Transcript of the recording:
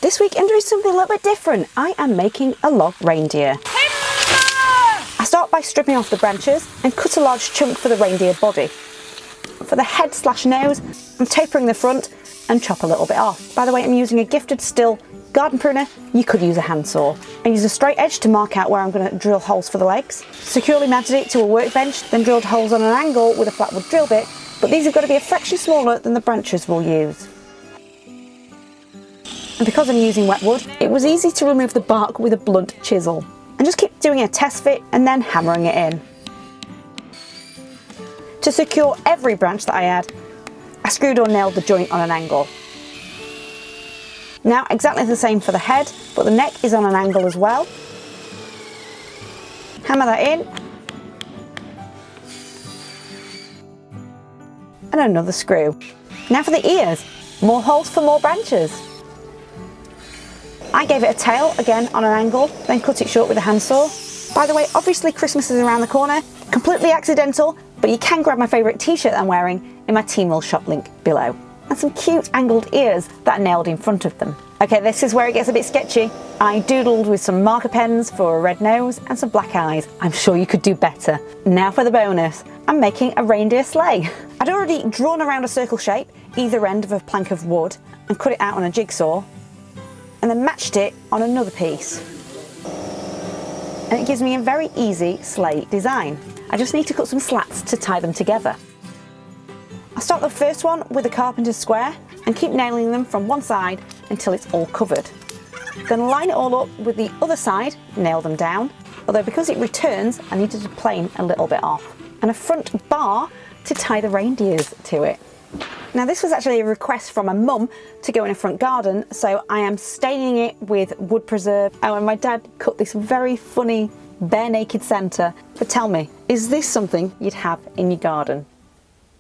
This week I'm doing something a little bit different. I am making a log reindeer. I start by stripping off the branches and cut a large chunk for the reindeer body. For the head / nose, I'm tapering the front and chop a little bit off. By the way, I'm using a gifted Stihl garden pruner. You could use a handsaw. I use a straight edge to mark out where I'm going to drill holes for the legs. Securely mounted it to a workbench, then drilled holes on an angle with a flatwood drill bit, but these have got to be a fraction smaller than the branches we'll use. And because I'm using wet wood, it was easy to remove the bark with a blunt chisel. And just keep doing a test fit and then hammering it in. To secure every branch that I add, I screwed or nailed the joint on an angle. Now exactly the same for the head, but the neck is on an angle as well. Hammer that in. And another screw. Now for the ears, more holes for more branches. I gave it a tail, again on an angle, then cut it short with a handsaw. By the way, obviously Christmas is around the corner, completely accidental, but you can grab my favourite t-shirt I'm wearing in my Teamwell shop link below. And some cute angled ears that are nailed in front of them. Okay, this is where it gets a bit sketchy. I doodled with some marker pens for a red nose and some black eyes. I'm sure you could do better. Now for the bonus. I'm making a reindeer sleigh. I'd already drawn around a circle shape, either end of a plank of wood, and cut it out on a jigsaw, and then matched it on another piece. And it gives me a very easy sleigh design. I just need to cut some slats to tie them together. I'll start the first one with a Carpenter square and keep nailing them from one side until it's all covered. Then line it all up with the other side, nail them down, although because it returns I needed to plane a little bit off, and a front bar to tie the reindeers to it. Now this was actually a request from my mum to go in a front garden, so I am staining it with wood preserve. Oh, and my dad cut this very funny bare naked centre. But tell me, is this something you'd have in your garden?